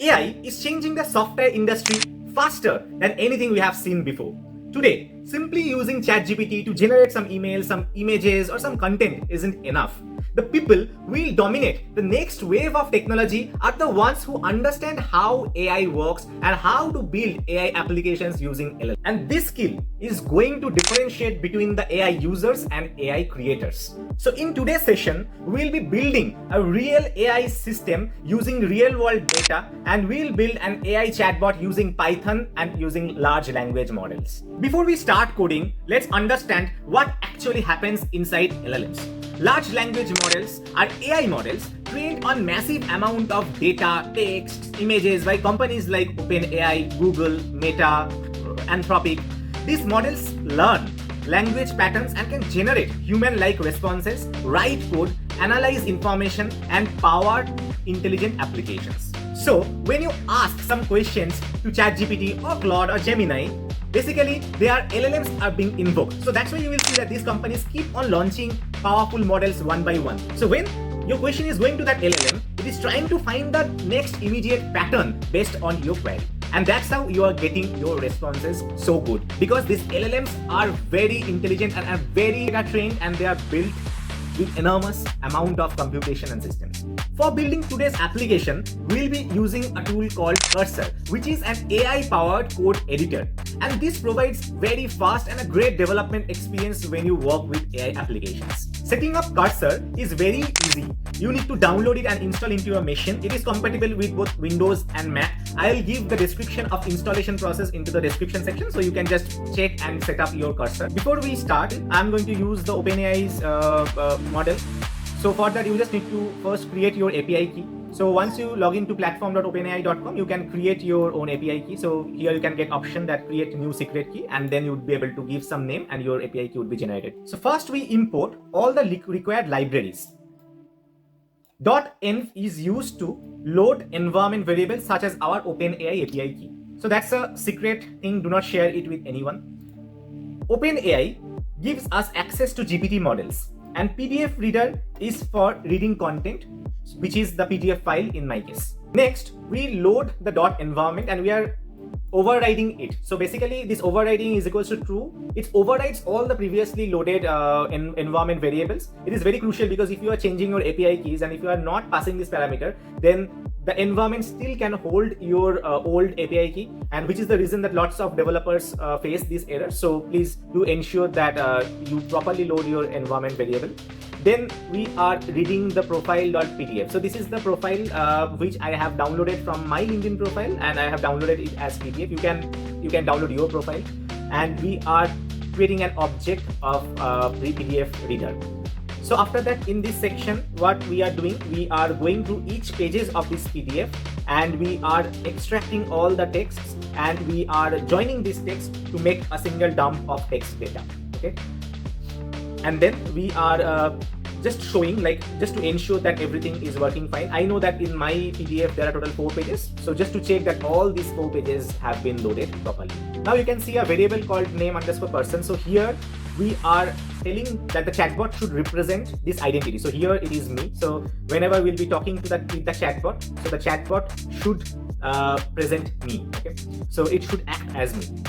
AI is changing the software industry faster than anything we have seen before. Today, simply using ChatGPT to generate some emails, some images, or some content isn't enough. The people who will dominate the next wave of technology are the ones who understand how AI works and how to build AI applications using LLM. And this skill is going to differentiate between the AI users and AI creators. So in today's session, we'll be building a real AI system using real world data, and we'll build an AI chatbot using Python and using large language models. Before we start coding, let's understand what actually happens inside LLMs. Large language models are AI models trained on massive amount of data, text, images by companies like OpenAI, Google, Meta, Anthropic. These models learn language patterns and can generate human-like responses, write code, analyze information, and power intelligent applications. So when you ask some questions to ChatGPT or Claude or Gemini, basically their LLMs are being invoked. So that's why you will see that these companies keep on launching powerful models one by one. So when your question is going to that LLM, it is trying to find the next immediate pattern based on your query. And that's how you are getting your responses so good, because these LLMs are very intelligent and are very data trained, and they are built with enormous amount of computation and systems. For building today's application, we'll be using a tool called Cursor, which is an AI-powered code editor. And this provides very fast and a great development experience when you work with AI applications. Setting up Cursor is very easy. You need to download it and install into your machine. It is compatible with both Windows and Mac. I'll give the description of installation process into the description section, so you can just check and set up your Cursor. Before we start, I'm going to use the OpenAI's model. So for that, you just need to first create your API key. So once you log into platform.openai.com, you can create your own API key. So here you can get option that create new secret key, and then you would be able to give some name and your API key would be generated. So first we import all the required libraries. .env is used to load environment variables such as our OpenAI API key. So that's a secret thing. Do not share it with anyone. OpenAI gives us access to GPT models, and PDF reader is for reading content, which is the PDF file in my case. Next, we load the .environment and we are overriding it. So basically this overriding is equals to true. It overrides all the previously loaded environment variables. It is very crucial because if you are changing your API keys and if you are not passing this parameter, then the environment still can hold your old API key, and which is the reason that lots of developers face this error. So please do ensure that you properly load your environment variable. Then we are reading the profile.pdf. So this is the profile which I have downloaded from my LinkedIn profile, and I have downloaded it as PDF. You can download your profile, and we are creating an object of the PDF reader. So after that, in this section, what we are doing, we are going through each pages of this PDF, and we are extracting all the texts, and we are joining this text to make a single dump of text data. Okay. And then we are just showing, like, just to ensure that everything is working fine. I know that in my PDF there are total 4 pages. So just to check that all these 4 pages have been loaded properly. Now you can see a variable called name_person. So here we are telling that the chatbot should represent this identity. So here it is me. So whenever we'll be talking to with the chatbot, so the chatbot should present me. Okay. So it should act as me.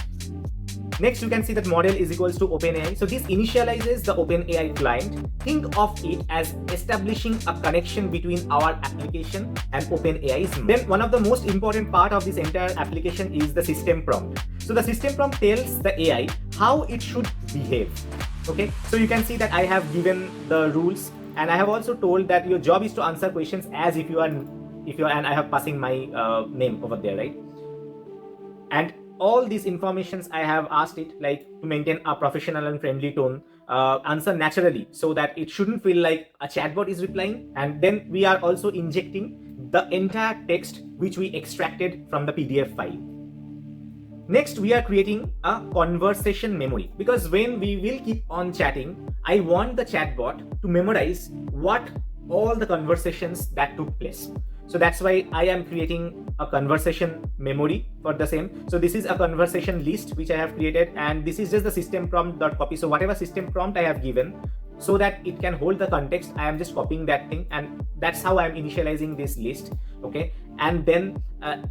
Next, you can see that model is equals to OpenAI. So this initializes the OpenAI client. Think of it as establishing a connection between our application and OpenAI's. Then one of the most important part of this entire application is the system prompt. So the system prompt tells the AI how it should behave. Okay, so you can see that I have given the rules, and I have also told that your job is to answer questions as if you are, and I have passing my name over there, right? And all these informations I have asked it, like, to maintain a professional and friendly tone, answer naturally, so that it shouldn't feel like a chatbot is replying. And then we are also injecting the entire text which we extracted from the PDF file. Next, we are creating a conversation memory, because when we will keep on chatting, I want the chatbot to memorize what all the conversations that took place. So that's why I am creating a conversation memory for the same. So this is a conversation list which I have created, and this is just the system prompt.copy. So whatever system prompt I have given, so that it can hold the context, I am just copying that thing, and that's how I am initializing this list. Okay, and then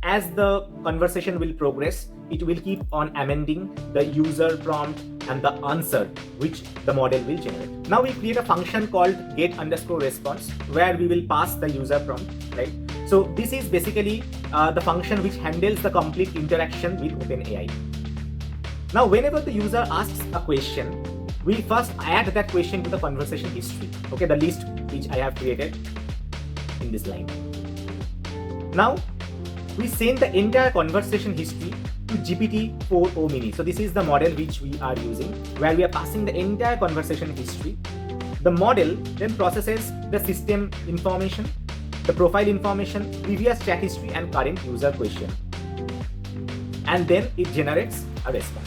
as the conversation will progress, it will keep on amending the user prompt and the answer which the model will generate. Now we create a function called get_response where we will pass the user prompt, right? So this is basically the function which handles the complete interaction with OpenAI. Now whenever the user asks a question, we first add that question to the conversation history, okay, the list which I have created in this line. Now we send the entire conversation history to GPT-4o mini. So this is the model which we are using, where we are passing the entire conversation history. The model then processes the system information, the profile information, previous chat history and current user question, and then it generates a response.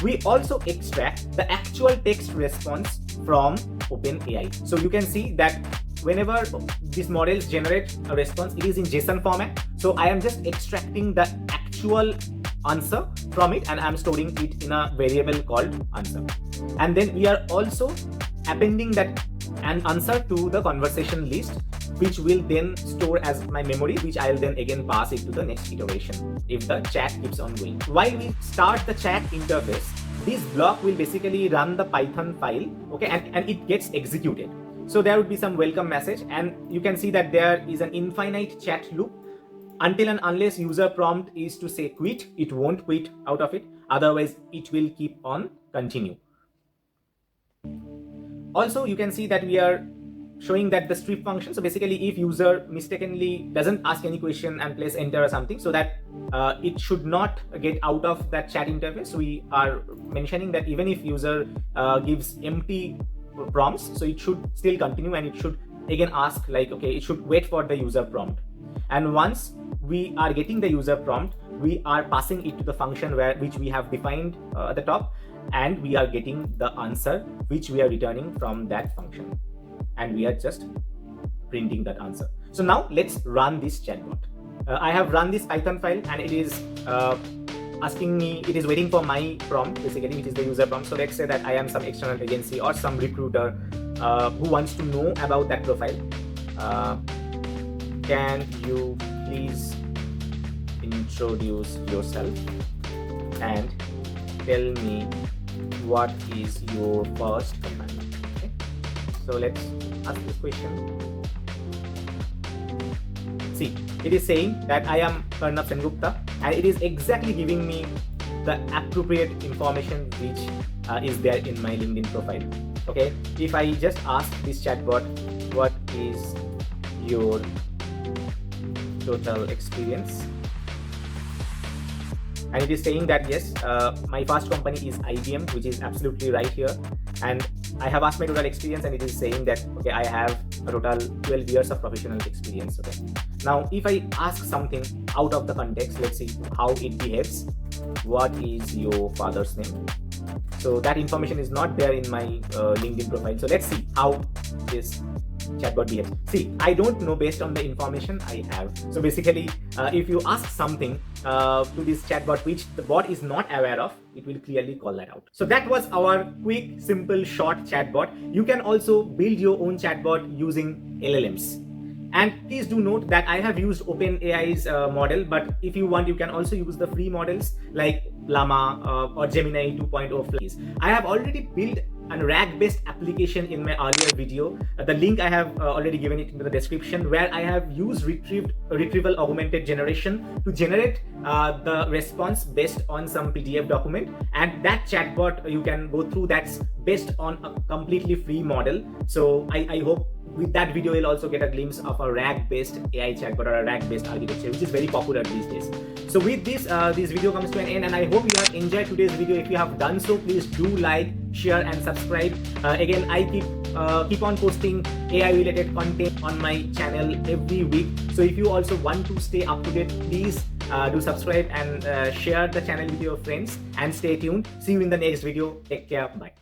We also extract the actual text response from OpenAI. So you can see that whenever these models generate a response, it is in JSON format. So I am just extracting the actual answer from it and I'm storing it in a variable called answer. And then we are also appending that an answer to the conversation list, which will then store as my memory, which I'll then again pass it to the next iteration if the chat keeps on going. While we start the chat interface, this block will basically run the Python file, okay, and it gets executed. So there would be some welcome message, and you can see that there is an infinite chat loop. Until and unless user prompt is to say quit, it won't quit out of it. Otherwise, it will keep on continue. Also, you can see that we are showing that the strip function. So basically, if user mistakenly doesn't ask any question and place enter or something, so that it should not get out of that chat interface, we are mentioning that even if user gives empty prompts, so it should still continue and it should again ask like, okay, it should wait for the user prompt. And once we are getting the user prompt, we are passing it to the function which we have defined at the top, and we are getting the answer which we are returning from that function, and we are just printing that answer. So now let's run this chatbot. I have run this Python file and it is asking me, it is waiting for my prompt basically, which is the user prompt. So let's say that I am some external agency or some recruiter who wants to know about that profile. Can you please introduce yourself and tell me what is your first company? Okay. So let's ask this question. See, it is saying that I am Karnab Sengupta, and it is exactly giving me the appropriate information which is there in my LinkedIn profile. Okay, if I just ask this chatbot, what is your total experience? And it is saying that yes, my first company is IBM, which is absolutely right here. And I have asked my total experience and it is saying that, okay, I have a total 12 years of professional experience. Okay. Now, if I ask something out of the context, let's see how it behaves. What is your father's name? So that information is not there in my LinkedIn profile. So let's see how this chatbot behaves. See, I don't know based on the information I have. So basically, if you ask something to this chatbot which the bot is not aware of, it will clearly call that out. So that was our quick, simple, short chatbot. You can also build your own chatbot using LLMs. And please do note that I have used OpenAI's model, but if you want, you can also use the free models like Llama or Gemini 2.0. I have already built a RAG-based application in my earlier video. The link I have already given it in the description, where I have used retrieval augmented generation to generate the response based on some PDF document. And that chatbot, you can go through, that's based on a completely free model. So I hope with that video you'll also get a glimpse of a RAG-based AI chatbot or a RAG-based architecture, which is very popular these days. So with this, this video comes to an end, and I hope you have enjoyed today's video. If you have done so, please do like, share and subscribe. Again, I keep on posting AI-related content on my channel every week. So if you also want to stay up to date, please do subscribe and share the channel with your friends, and stay tuned. See you in the next video. Take care. Bye.